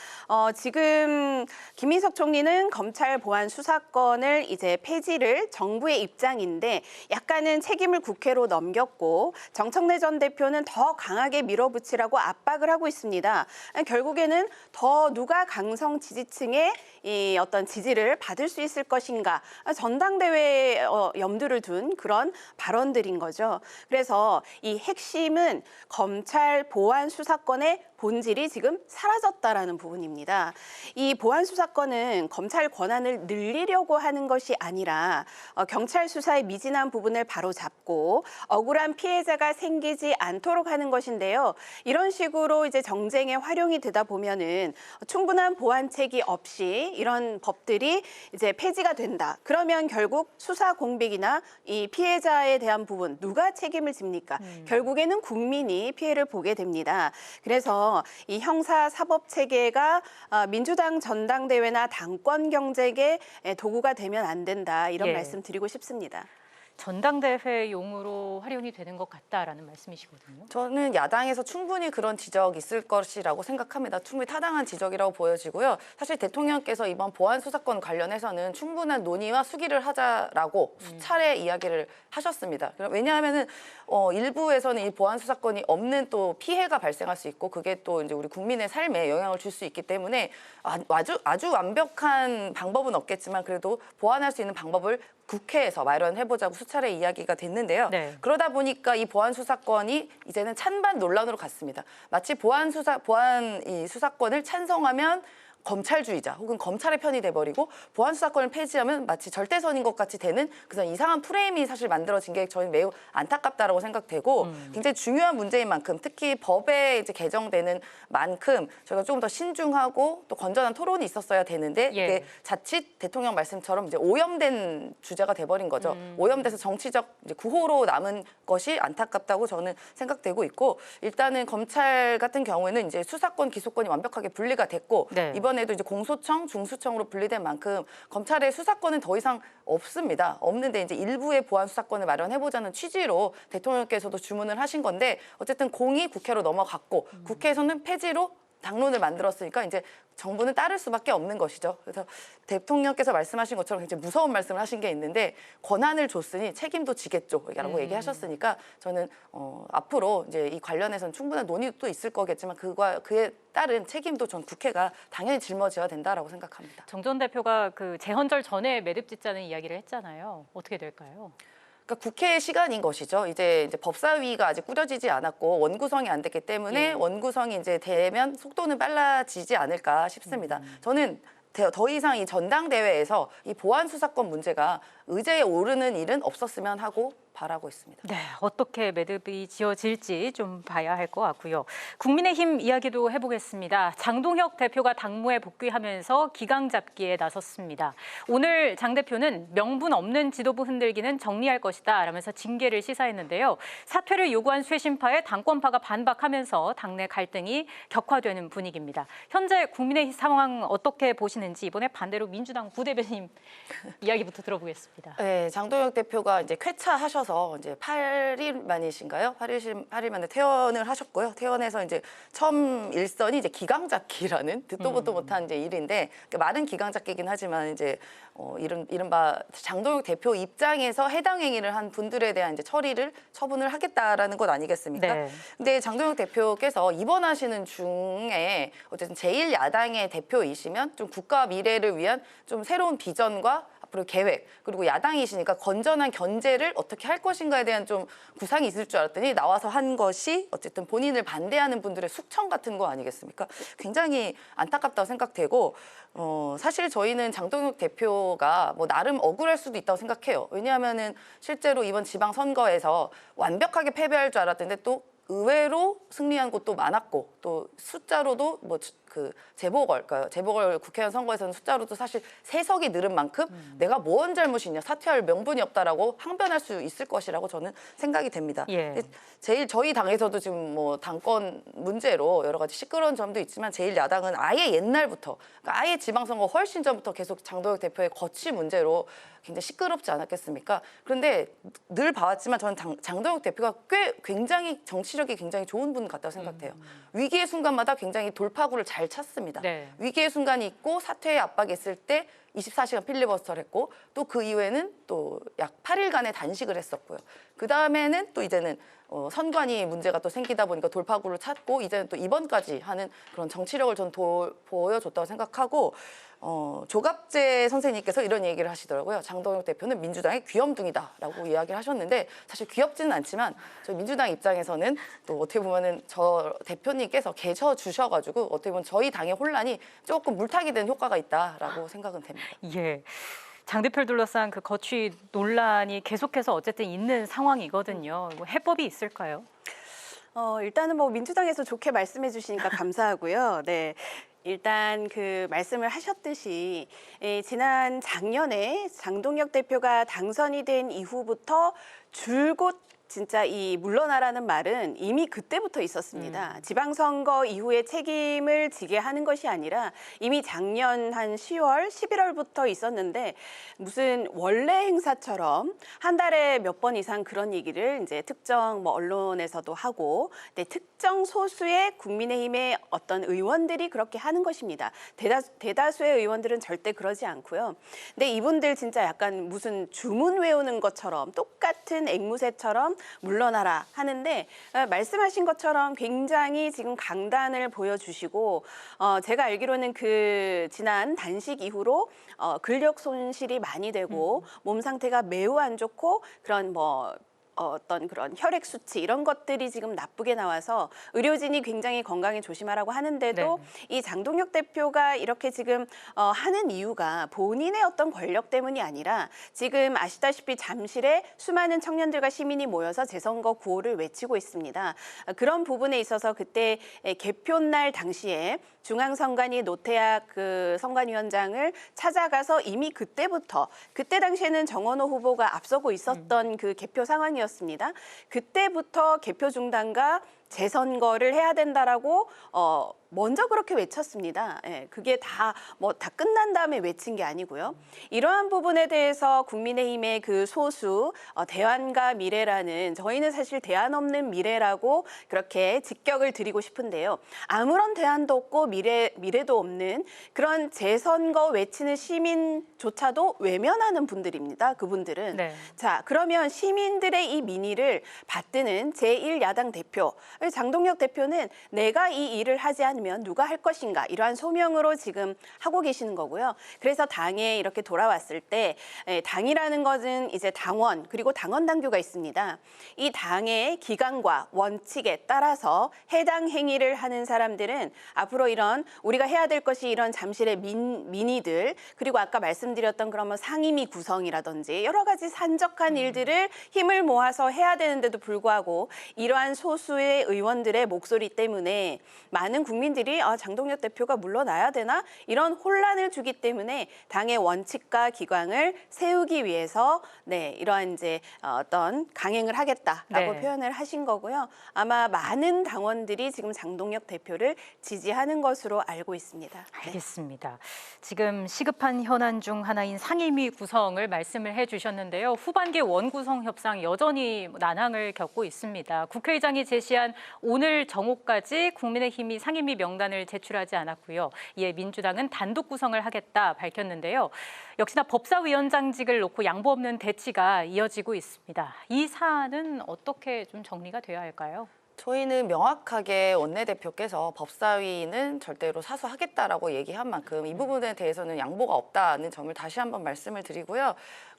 지금 김민석 총리는 검찰 보안 수사권을 이제 폐지를 정부의 입장인데 약간은 책임을 국회로 넘겼고 정청래 전 대표는 더 강하게 밀어붙이라고 압박을 하고 있습니다. 결국에는 더 누가 강성 지지층의 이 어떤 지지를 받을 수 있을 것인가 전당대회에 염두를 둔 그런 발언들인 거죠. 그래서 이 핵심은 검찰 보안 수사권의 본질이 지금 사라졌다라는 부분입니다. 이 보안 수사권은 검찰 권한을 늘리려고 하는 것이 아니라 경찰 수사의 미진한 부분을 바로잡고 억울한 피해자가 생기지 않도록 하는 것인데요. 이런 식으로 이제 정쟁에 활용이 되다 보면은 충분한 보완책이 없이 이런 법들이 이제 폐지가 된다. 그러면 결국 수사 공백이나 이 피해자에 대한 부분 누가 책임을 집니까? 결국에는 국민이 피해를 보게 됩니다. 그래서 이 형사 사법 체계가 민주당 전당대회나 당권 경쟁의 도구가 되면 안 된다. 이런 말씀 드리고 싶습니다. 전당대회용으로 활용이 되는 것 같다라는 말씀이시거든요. 저는 야당에서 충분히 그런 지적이 있을 것이라고 생각합니다. 충분히 타당한 지적이라고 보여지고요. 사실 대통령께서 이번 보안 수사권 관련해서는 충분한 논의와 수기를 하자라고 수차례 이야기를 하셨습니다. 왜냐하면은 일부에서는 이 보안 수사권이 없는 또 피해가 발생할 수 있고 그게 또 이제 우리 국민의 삶에 영향을 줄 수 있기 때문에 아주 완벽한 방법은 없겠지만 그래도 보완할 수 있는 방법을 국회에서 마련해보자고 수차례 이야기가 됐는데요. 그러다 보니까 이 보안 수사권이 이제는 찬반 논란으로 갔습니다. 마치 보안 이 수사권을 찬성하면 검찰주의자 혹은 검찰의 편이 돼버리고 보안 수사권을 폐지하면 마치 절대선인 것 같이 되는 그런 이상한 프레임이 사실 만들어진 게 저는 매우 안타깝다라고 생각되고 굉장히 중요한 문제인 만큼 특히 법에 이제 개정되는 만큼 저희가 조금 더 신중하고 또 건전한 토론이 있었어야 되는데 이게 자칫 대통령 말씀처럼 이제 오염된 주제가 돼버린 거죠. 오염돼서 정치적 이제 구호로 남은 것이 안타깝다고 저는 생각되고 있고 일단은 검찰 같은 경우에는 이제 수사권, 기소권이 완벽하게 분리가 됐고 이번에도 이제 공소청, 중수청으로 분리된 만큼 검찰의 수사권은 더 이상 없습니다. 없는데 이제 일부의 보안 수사권을 마련해보자는 취지로 대통령께서도 주문을 하신 건데 어쨌든 공이 국회로 넘어갔고 국회에서는 폐지로 당론을 만들었으니까 이제 정부는 따를 수밖에 없는 것이죠. 그래서 대통령께서 말씀하신 것처럼 굉장히 무서운 말씀을 하신 게 있는데 권한을 줬으니 책임도 지겠죠라고 얘기하셨으니까 저는 앞으로 이제 이 관련해서는 충분한 논의도 있을 거겠지만 그에 따른 책임도 전 국회가 당연히 짊어져야 된다라고 생각합니다. 정 전 대표가 그 재헌절 전에 매듭 짓자는 이야기를 했잖아요. 어떻게 될까요? 그러니까 국회의 시간인 것이죠. 이제 법사위가 아직 꾸려지지 않았고 원구성이 안 됐기 때문에 원구성이 이제 되면 속도는 빨라지지 않을까 싶습니다. 저는 더 이상 이 전당대회에서 이 보안 수사권 문제가 의제에 오르는 일은 없었으면 하고 바라고 있습니다. 네, 어떻게 매듭이 지어질지 좀 봐야 할 것 같고요. 국민의힘 이야기도 해보겠습니다. 장동혁 대표가 당무에 복귀하면서 기강 잡기에 나섰습니다. 오늘 장 대표는 명분 없는 지도부 흔들기는 정리할 것이다 라면서 징계를 시사했는데요. 사퇴를 요구한 쇄신파에 당권파가 반박하면서 당내 갈등이 격화되는 분위기입니다. 현재 국민의힘 상황 어떻게 보시는지 이번에 반대로 민주당 부대변인 이야기부터 들어보겠습니다. 네, 장동혁 대표가 이제 쾌차하셔서 이제 8일 만이신가요? 8일 만에 퇴원을 하셨고요. 퇴원해서 이제 처음 일선이 이제 기강잡기라는 듣도 보도 못한 이제 일인데 말은 기강잡기긴 하지만 이제 이른바 장동혁 대표 입장에서 해당 행위를 한 분들에 대한 이제 처분을 하겠다라는 것 아니겠습니까? 네. 근데 장동혁 대표께서 입원하시는 중에 어쨌든 제1야당의 대표이시면 좀 국가 미래를 위한 좀 새로운 비전과 앞으로 계획 그리고 야당이시니까 건전한 견제를 어떻게 할 것인가에 대한 좀 구상이 있을 줄 알았더니 나와서 한 것이 어쨌든 본인을 반대하는 분들의 숙청 같은 거 아니겠습니까? 굉장히 안타깝다고 생각되고 사실 저희는 장동혁 대표가 뭐 나름 억울할 수도 있다고 생각해요. 왜냐하면은 실제로 이번 지방선거에서 완벽하게 패배할 줄 알았는데 또 의외로 승리한 곳도 많았고 또 숫자로도 뭐 그 재보궐 국회의원 선거에서는 숫자로도 사실 3석이 늘은 만큼 내가 뭔 잘못이 있냐 사퇴할 명분이 없다라고 항변할 수 있을 것이라고 저는 생각이 됩니다. 제일 저희 당에서도 지금 뭐 당권 문제로 여러 가지 시끄러운 점도 있지만 제1야당은 아예 옛날부터 그러니까 아예 지방선거 훨씬 전부터 계속 장동혁 대표의 거취 문제로 굉장히 시끄럽지 않았겠습니까? 그런데 늘 봐왔지만 저는 장동혁 대표가 굉장히 정치력이 굉장히 좋은 분 같다고 생각해요. 위기의 순간마다 굉장히 돌파구를 잘 찾습니다. 네. 위기의 순간이 있고 사퇴의 압박이 있을 때 24시간 필리버스터를 했고 또 그 이후에는 또 약 8일간의 단식을 했었고요. 그 다음에는 또 이제는 선관위 문제가 또 생기다 보니까 돌파구를 찾고 이제는 또 이번까지 하는 그런 정치력을 전 보여줬다고 생각하고 조갑재 선생님께서 이런 얘기를 하시더라고요. 장동혁 대표는 민주당의 귀염둥이다라고 이야기를 하셨는데 사실 귀엽지는 않지만 저희 민주당 입장에서는 또 어떻게 보면은 저 대표님께서 계셔 주셔가지고 어떻게 보면 저희 당의 혼란이 조금 물타기 된 효과가 있다라고 생각은 됩니다. 예. 장 대표를 둘러싼 그 거취 논란이 계속해서 어쨌든 있는 상황이거든요. 뭐 해법이 있을까요? 일단은 뭐 민주당에서 좋게 말씀해 주시니까 감사하고요. 네. 일단 그 말씀을 하셨듯이 지난 작년에 장동혁 대표가 당선이 된 이후부터 줄곧 진짜 이 물러나라는 말은 이미 그때부터 있었습니다. 지방선거 이후에 책임을 지게 하는 것이 아니라 이미 작년 한 10월, 11월부터 있었는데 무슨 원래 행사처럼 한 달에 몇 번 이상 그런 얘기를 이제 특정 뭐 언론에서도 하고 특정 소수의 국민의힘의 어떤 의원들이 그렇게 하는 것입니다. 대다수의 의원들은 절대 그러지 않고요. 근데 이분들 진짜 약간 무슨 주문 외우는 것처럼 똑같은 앵무새처럼 물러나라 하는데 말씀하신 것처럼 굉장히 지금 강단을 보여주시고 제가 알기로는 그 지난 단식 이후로 근력 손실이 많이 되고 몸 상태가 매우 안 좋고 그런 뭐 어떤 그런 혈액 수치 이런 것들이 지금 나쁘게 나와서 의료진이 굉장히 건강에 조심하라고 하는데도 이 장동혁 대표가 이렇게 지금 하는 이유가 본인의 어떤 권력 때문이 아니라 지금 아시다시피 잠실에 수많은 청년들과 시민이 모여서 재선거 구호를 외치고 있습니다. 그런 부분에 있어서 그때 개표날 당시에 중앙선관위 노태학 그 선관위원장을 찾아가서 이미 그때 당시에는 정원호 후보가 앞서고 있었던 그 개표 상황이었습니다. 그때부터 개표 중단과 재선거를 해야 된다라고 먼저 그렇게 외쳤습니다. 예, 그게 다 끝난 다음에 외친 게 아니고요. 이러한 부분에 대해서 국민의힘의 그 소수 대안과 미래라는 저희는 사실 대안 없는 미래라고 그렇게 직격을 드리고 싶은데요. 아무런 대안도 없고 미래도 없는 그런 재선거 외치는 시민조차도 외면하는 분들입니다. 그분들은. 자, 그러면 시민들의 이 민의를 받드는 제1야당 대표 장동혁 대표는 내가 이 일을 하지 않으면 않으면 누가 할 것인가 이러한 소명으로 지금 하고 계시는 거고요. 그래서 당에 이렇게 돌아왔을 때 당이라는 것은 이제 당원 그리고 당원 당규가 있습니다. 이 당의 기강과 원칙에 따라서 해당 행위를 하는 사람들은 앞으로 이런 우리가 해야 될 것이 이런 잠실의 민의들 그리고 아까 말씀드렸던 그런 상임위 구성이라든지 여러 가지 산적한 일들을 힘을 모아서 해야 되는데도 불구하고 이러한 소수의 의원들의 목소리 때문에 많은 국민들이 장동혁 대표가 물러나야 되나 이런 혼란을 주기 때문에 당의 원칙과 기강을 세우기 위해서 이러한 이제 어떤 강행을 하겠다라고 표현을 하신 거고요. 아마 많은 당원들이 지금 장동혁 대표를 지지하는 것으로 알고 있습니다. 알겠습니다. 지금 시급한 현안 중 하나인 상임위 구성을 말씀을 해주셨는데요. 후반기 원구성 협상 여전히 난항을 겪고 있습니다. 국회의장이 제시한 오늘 정오까지 국민의힘이 상임위 명단을 제출하지 않았고요. 이에 민주당은 단독 구성을 하겠다 밝혔는데요. 역시나 법사위원장직을 놓고 양보 없는 대치가 이어지고 있습니다. 이 사안은 어떻게 좀 정리가 돼야 할까요? 저희는 명확하게 원내대표께서 법사위는 절대로 사수하겠다라고 얘기한 만큼 이 부분에 대해서는 양보가 없다는 점을 다시 한번 말씀을 드리고요.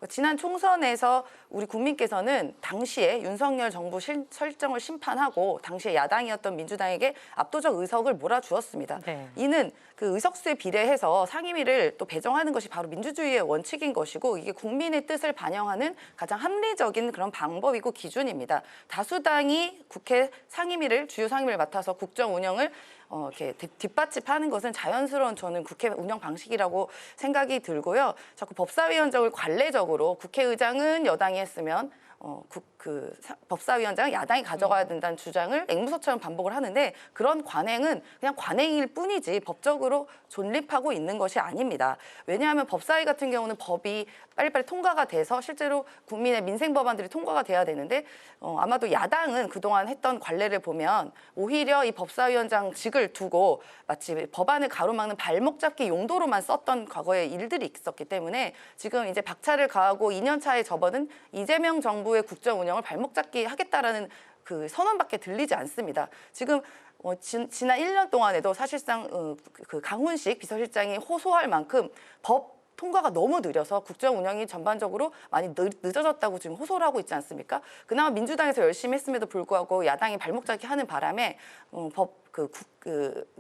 지난 총선에서 우리 국민께서는 당시에 윤석열 정부 설정을 심판하고 당시에 야당이었던 민주당에게 압도적 의석을 몰아주었습니다. 이는 그 의석수에 비례해서 상임위를 또 배정하는 것이 바로 민주주의의 원칙인 것이고 이게 국민의 뜻을 반영하는 가장 합리적인 그런 방법이고 기준입니다. 다수당이 국회 상임위를 주요 상임위를 맡아서 국정 운영을 이렇게 뒷받침하는 것은 자연스러운 저는 국회 운영 방식이라고 생각이 들고요. 자꾸 법사위원장을 관례적으로 국회의장은 여당이 했으면 법사위원장은 야당이 가져가야 된다는 주장을 앵무새처럼 반복을 하는데 그런 관행은 그냥 관행일 뿐이지 법적으로 존립하고 있는 것이 아닙니다. 왜냐하면 법사위 같은 경우는 법이 빨리빨리 통과가 돼서 실제로 국민의 민생 법안들이 통과가 돼야 되는데 아마도 야당은 그동안 했던 관례를 보면 오히려 이 법사위원장직을 두고 마치 법안을 가로막는 발목 잡기 용도로만 썼던 과거의 일들이 있었기 때문에 지금 이제 박차를 가하고 2년 차에 접어든 이재명 정부의 국정 운영을 발목 잡기 하겠다라는 그 선언밖에 들리지 않습니다. 지금 지난 1년 동안에도 사실상 그 강훈식 비서실장이 호소할 만큼 법 통과가 너무 느려서 국정 운영이 전반적으로 많이 늦어졌다고 지금 호소를 하고 있지 않습니까? 그나마 민주당에서 열심히 했음에도 불구하고 야당이 발목 잡기 하는 바람에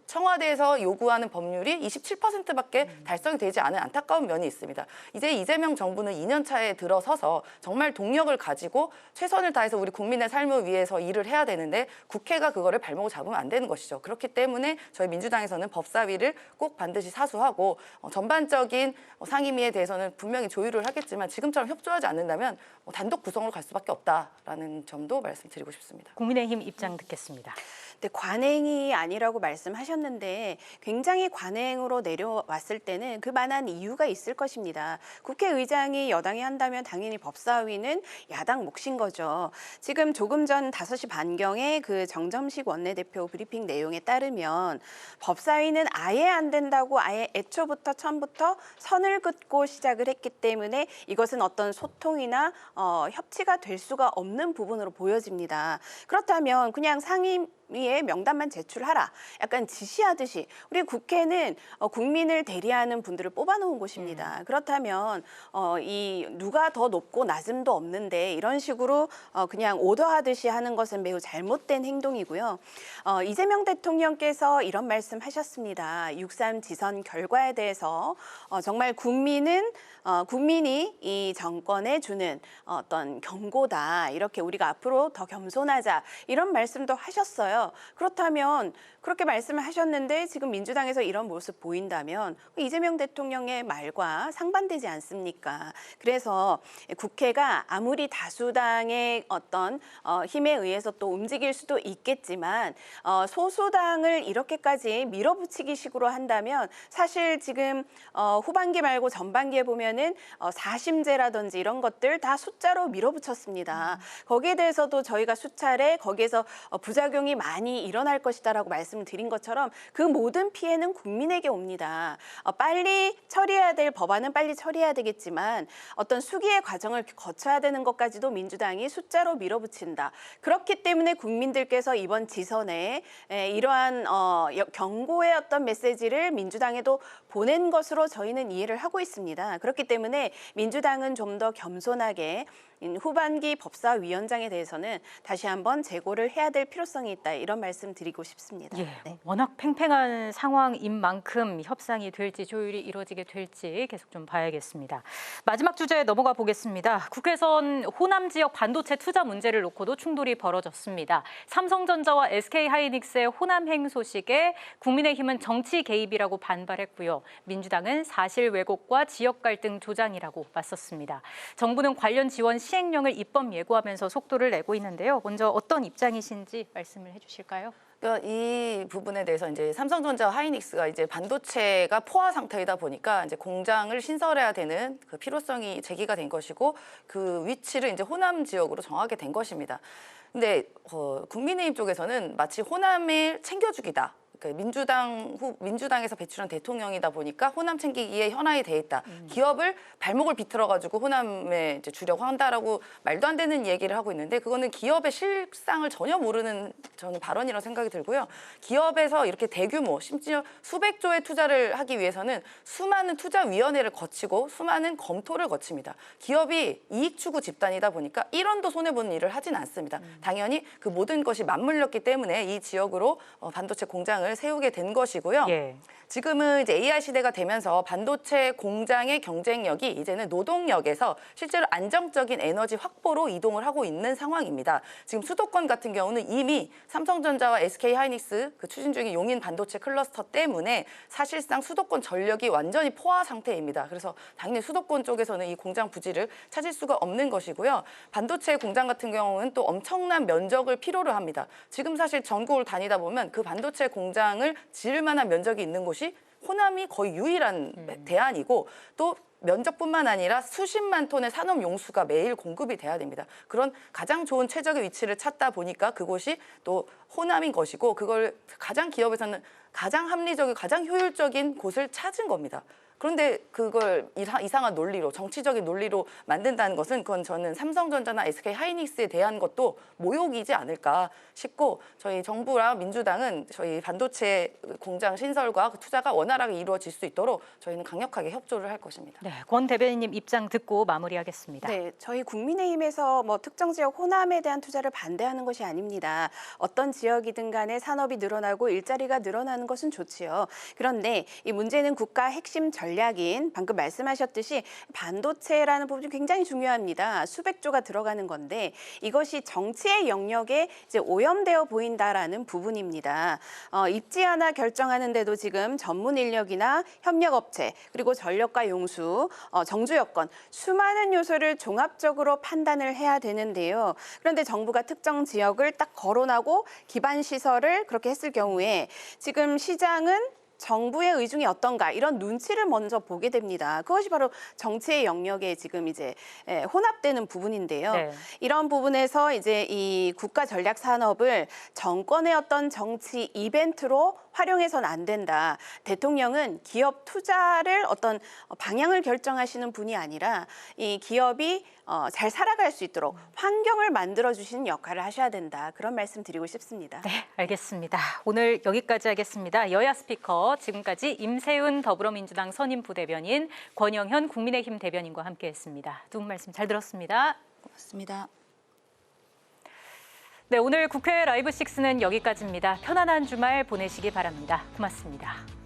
청와대에서 요구하는 법률이 27%밖에 달성이 되지 않은 안타까운 면이 있습니다. 이제 이재명 정부는 2년 차에 들어서서 정말 동력을 가지고 최선을 다해서 우리 국민의 삶을 위해서 일을 해야 되는데 국회가 그거를 발목을 잡으면 안 되는 것이죠. 그렇기 때문에 저희 민주당에서는 법사위를 꼭 반드시 사수하고 전반적인 상임위에 대해서는 분명히 조율을 하겠지만 지금처럼 협조하지 않는다면 단독 구성으로 갈 수밖에 없다라는 점도 말씀드리고 싶습니다. 국민의힘 입장 듣겠습니다. 네, 관행이 아니라고 말씀하셨는데 굉장히 관행으로 내려왔을 때는 그만한 이유가 있을 것입니다. 국회의장이 여당이 한다면 당연히 법사위는 야당 몫인 거죠. 지금 조금 전 5시 반경에 그 정점식 원내대표 브리핑 내용에 따르면 법사위는 아예 안 된다고 아예 애초부터 처음부터 선을 긋고 시작을 했기 때문에 이것은 어떤 소통이나 협치가 될 수가 없는 부분으로 보여집니다. 그렇다면 그냥 상임위에 명단만 제출하라. 약간 지시하듯이 우리 국회는 국민을 대리하는 분들을 뽑아놓은 곳입니다. 그렇다면 이 누가 더 높고 낮음도 없는데 이런 식으로 그냥 오더하듯이 하는 것은 매우 잘못된 행동이고요. 이재명 대통령께서 이런 말씀하셨습니다. 6.3 지선 결과에 대해서 정말 국민이 이 정권에 주는 어떤 경고다. 이렇게 우리가 앞으로 더 겸손하자. 이런 말씀도 하셨어요. 그렇다면 그렇게 말씀을 하셨는데 지금 민주당에서 이런 모습 보인다면 이재명 대통령의 말과 상반되지 않습니까? 그래서 국회가 아무리 다수당의 어떤 힘에 의해서 또 움직일 수도 있겠지만 소수당을 이렇게까지 밀어붙이기 식으로 한다면 사실 지금 후반기 말고 전반기에 보면은 사심제라든지 이런 것들 다 숫자로 밀어붙였습니다. 거기에 대해서도 저희가 수차례 거기에서 부작용이 많이 많이 일어날 것이다라고 말씀을 드린 것처럼 그 모든 피해는 국민에게 옵니다. 빨리 처리해야 될 법안은 빨리 처리해야 되겠지만 어떤 수기의 과정을 거쳐야 되는 것까지도 민주당이 숫자로 밀어붙인다. 그렇기 때문에 국민들께서 이번 지선에 이러한 경고의 어떤 메시지를 민주당에도 보낸 것으로 저희는 이해를 하고 있습니다. 그렇기 때문에 민주당은 좀 더 겸손하게 후반기 법사위원장에 대해서는 다시 한번 재고를 해야 될 필요성이 있다. 이런 말씀 드리고 싶습니다. 예, 워낙 팽팽한 상황인 만큼 협상이 될지 조율이 이루어지게 될지 계속 좀 봐야겠습니다. 마지막 주제에 넘어가 보겠습니다. 국회선 호남 지역 반도체 투자 문제를 놓고도 충돌이 벌어졌습니다. 삼성전자와 SK하이닉스의 호남행 소식에 국민의힘은 정치 개입이라고 반발했고요. 민주당은 사실 왜곡과 지역 갈등 조장이라고 맞섰습니다. 정부는 관련 지원 시행령을 입법 예고하면서 속도를 내고 있는데요. 먼저 어떤 입장이신지 말씀을 해주실까요? 그러니까 이 부분에 대해서 이제 삼성전자와 하이닉스가 이제 반도체가 포화 상태이다 보니까 이제 공장을 신설해야 되는 그 필요성이 제기가 된 것이고 그 위치를 이제 호남 지역으로 정하게 된 것입니다. 근데 국민의힘 쪽에서는 마치 호남을 챙겨주기다. 민주당에서 배출한 대통령이다 보니까 호남 챙기기에 현안이 돼 있다. 기업을 발목을 비틀어가지고 호남에 이제 주려고 한다라고 말도 안 되는 얘기를 하고 있는데 그거는 기업의 실상을 전혀 모르는 저는 발언이라고 생각이 들고요. 기업에서 이렇게 대규모 심지어 수백조의 투자를 하기 위해서는 수많은 투자위원회를 거치고 수많은 검토를 거칩니다. 기업이 이익 추구 집단이다 보니까 1원도 손해보는 일을 하진 않습니다. 당연히 그 모든 것이 맞물렸기 때문에 이 지역으로 반도체 공장을 세우게 된 것이고요. 예. 지금은 이제 AI 시대가 되면서 반도체 공장의 경쟁력이 이제는 노동력에서 실제로 안정적인 에너지 확보로 이동을 하고 있는 상황입니다. 지금 수도권 같은 경우는 이미 삼성전자와 SK하이닉스 그 추진 중인 용인 반도체 클러스터 때문에 사실상 수도권 전력이 완전히 포화 상태입니다. 그래서 당연히 수도권 쪽에서는 이 공장 부지를 찾을 수가 없는 것이고요. 반도체 공장 같은 경우는 또 엄청난 면적을 필요로 합니다. 지금 사실 전국을 다니다 보면 그 반도체 공장을 지을 만한 면적이 있는 곳이 호남이 거의 유일한 대안이고 또 면적뿐만 아니라 수십만 톤의 산업 용수가 매일 공급이 돼야 됩니다. 그런 가장 좋은 최적의 위치를 찾다 보니까 그곳이 또 호남인 것이고 그걸 가장 기업에서는 가장 합리적이고 가장 효율적인 곳을 찾은 겁니다. 그런데 그걸 이상한 논리로 정치적인 논리로 만든다는 것은 그건 저는 삼성전자나 SK하이닉스에 대한 것도 모욕이지 않을까 싶고 저희 정부랑 민주당은 저희 반도체 공장 신설과 투자가 원활하게 이루어질 수 있도록 저희는 강력하게 협조를 할 것입니다. 네, 권 대변인님 입장 듣고 마무리하겠습니다. 네, 저희 국민의힘에서 특정 지역 호남에 대한 투자를 반대하는 것이 아닙니다. 어떤 지역이든 간에 산업이 늘어나고 일자리가 늘어나는 것은 좋지요. 그런데 이 문제는 국가 핵심 전략인 방금 말씀하셨듯이 반도체라는 부분이 굉장히 중요합니다. 수백조가 들어가는 건데 이것이 정치의 영역에 이제 오염되어 보인다라는 부분입니다. 입지 하나 결정하는데도 지금 전문 인력이나 협력업체 그리고 전력과 용수, 정주 여건 수많은 요소를 종합적으로 판단을 해야 되는데요. 그런데 정부가 특정 지역을 딱 거론하고 기반 시설을 그렇게 했을 경우에 지금 시장은 정부의 의중이 어떤가 이런 눈치를 먼저 보게 됩니다. 그것이 바로 정치의 영역에 지금 이제 혼합되는 부분인데요. 네. 이런 부분에서 이제 이 국가 전략 산업을 정권의 어떤 정치 이벤트로 활용해서는 안 된다. 대통령은 기업 투자를 어떤 방향을 결정하시는 분이 아니라 이 기업이 잘 살아갈 수 있도록 환경을 만들어주시는 역할을 하셔야 된다. 그런 말씀 드리고 싶습니다. 네, 알겠습니다. 오늘 여기까지 하겠습니다. 여야 스피커 지금까지 임세은 더불어민주당 선임부대변인, 권영현 국민의힘 대변인과 함께했습니다. 두 분 말씀 잘 들었습니다. 고맙습니다. 네, 오늘 국회 라이브 6는 여기까지입니다. 편안한 주말 보내시기 바랍니다. 고맙습니다.